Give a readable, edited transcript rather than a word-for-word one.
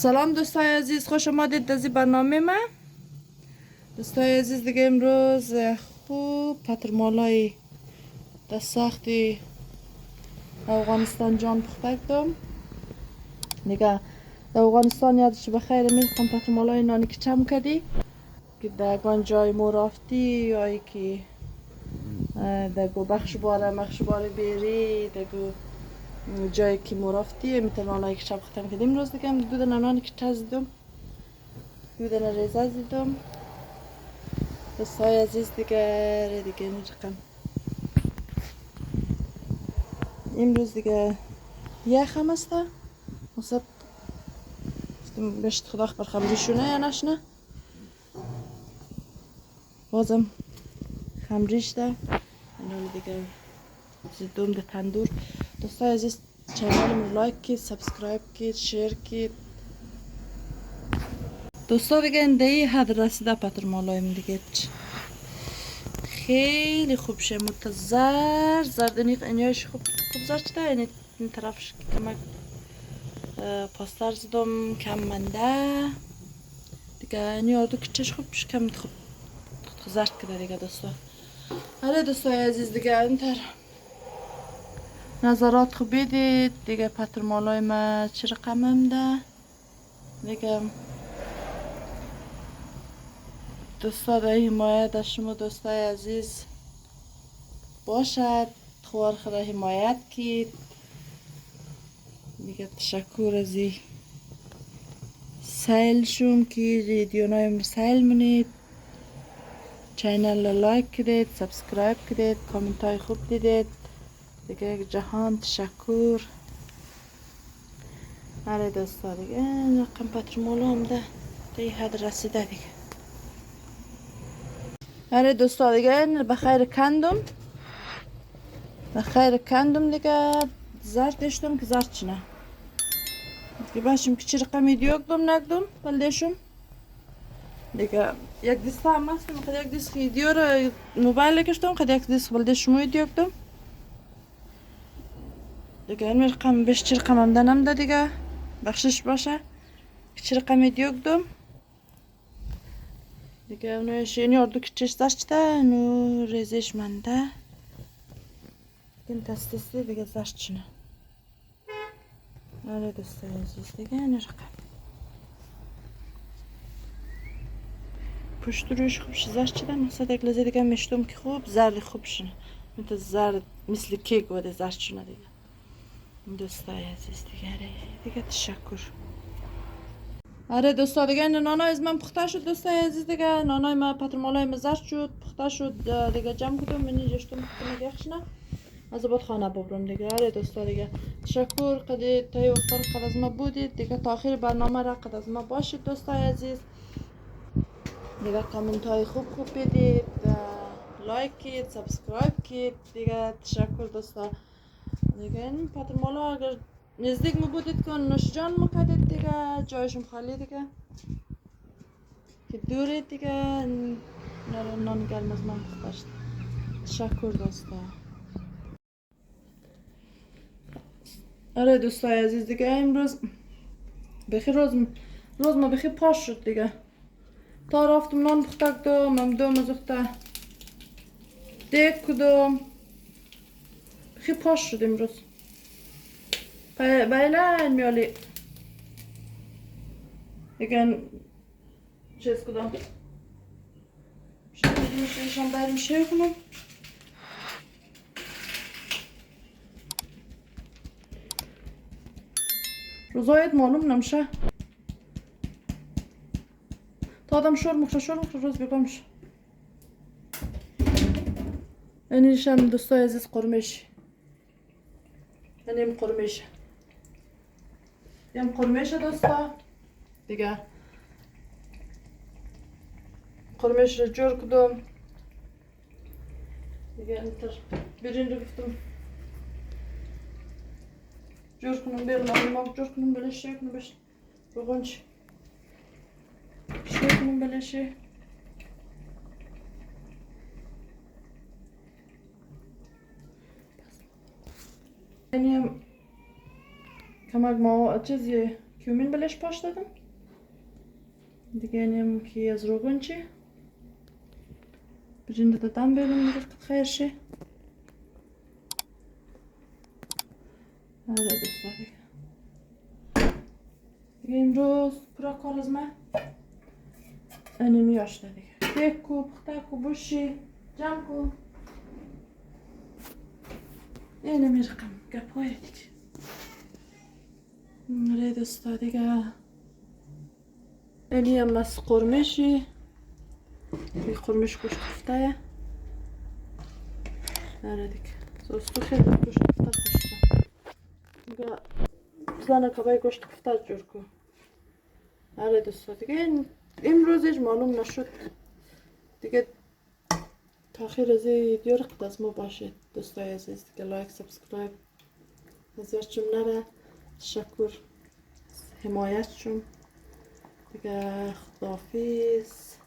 سلام دوستای عزیز، خوش آمدید در برنامه ما. دوستای عزیز دیگه امروز خوب پترمالای در ساختی افغانستان جان پخته کردم. دیگه در افغانستان یادش بخیر میگم پترمالای نانی که چم کردی که در گنجای مو رفتی یا ای که در گو بخش باره بیری در گو جایی که مو رفتی میتونم نانی که چم ختم کردیم. امروز دیگه دو دانه نانی که چزیدم، دو دانه ریزه زیدم. دوستای عزیز دیگه میرقم امروز دیگه یخ هم است مصد بشت خدا خبر خمریشونه یا نشنه بازم خمریش ده اینو دیگه زیدم ده تندور. دوستای عزیز چینالم لایک کید، سابسکرایب کید، شیر کید. دوستا دیگه این دی حد رسیده پترمالایم دیگه خیلی خوب شه متزر زردنی اینیاش خوب زرد شده. این طرفش کمک پاستر زدم کم منده دیگه اینی آردو کچش خوب کم خوب زرد کده دیگه دوستا. آره دوستای عزیز دیگه اینتر نظرات خوب بیدید دیگه پترمالای ما چه رقمم ده دیگه. دوستا در حمایت از شما دوستای عزیز باشد، خوار خدا حمایت کید دیگه. تشکر از سیل شون که ویدیونایم سیل منید، چینل لایک کدید، سابسکرایب کدید، کامنت های خوب دیدید دیگه. جهان تشکر. آره دوستا دیگه رقم پترمالو هم ده تا این حد رسیده دیگه. آره دوستا دیگه بخیر کندم دیگه. زرد داشتم که زرد چنه دیگه باشم که چی رقمی دیوکدم نکدم بلدشم دیگه. یک دیسته هم هستم خود یک دیسته ویدیو رو موبایل کشتم خود یک دیسته بلدشم دیوکدم دیگه. این رقم بهش چی رقم هم دنم ده دیگه بخشش باشه که چی رقمی دیوکدم دیگه. اونوش این اردو که چش زشته نو ریزش منده این تستیستی دیگه زشت چنه. آره دوستای عزیز دیگه این رقم پشت روش خوب زرد شده. مثلا یک لحظه دیگه میشتم که خوب زرد خوب شنه مثل زرد مثل کیک بوده زرد شنه دیگه. دوستای عزیز دیگه تشکر. آره دوستا دیگه این نانای از من پخته شد دوستای عزیز دیگه. نانای ما پترمالای ما زرد شد پخته شد دیگه. جمع کردم منی جشتم پختم یخشنه از بعد خانه ببرم دیگه. آره دوستا دیگه تشکر قدید تا وقت قد از ما بودید دیگه. تا آخر برنامه را قد از ما باشید دوستای عزیز دیگه. کامنت های خوب بدید، لایک کید، سابسکرایب کید دیگه. تشکر دوستا دیگه. این پترمالا اگر نزدیک می بودید که نوش جان میکردید دیگه جایشون خالی دیگه که دورید دیگه. نان گرم از من پخته شد. تشکر دوستا. آره دوستای عزیز دیگه امروز بخیر روز ما بخیر پاش شد دیگه. تا رفتم نان پخته کردم هم دوم از وقتا دیگ کردم بخیر پاش شد امروز. بایله میالی دیگه چیز کدام شام بریم شیر کنم. روزایت معلوم نمیشه تا آدم شور مخشه روز بگمش. اینیش هم دوستای عزیز قرمش اینیم قرمش دوستا دیگه. قرمش رو جور کدم دیگه. انتر برین رو گفتم جور کنم بیرم جور کنم بلشه کنم بش بگنج شیر کنم بلشه. اینیم کمک ما چیزی کیومین بلش پاش دادم دیگه. اینم که از روغن چی برنده دادم بیرون دیگه خیر شه. آره دوستا دیگه امروز پورا کار از من اینمی آشته دیگه. یک کو پخته کو بوشی جمع کو اینمی رقم گپ های دیگه. آره دوستا دیگه اینی هم از قرمشی این قرمش گوشت کفته. آره دیگه سوستو خیلی گوشت کفته خوشته دیگه. زن کبای گوشت کفته جور کن. آره دوستا دیگه امروز هیچ معلوم نشد دیگه. تاخیر از ویدیو رقت از ما باشید دوستای عزیز دیگه. لایک سابسکرایب ازیارچون نره. تشکر حمایت چون دیگه. خداحافظ.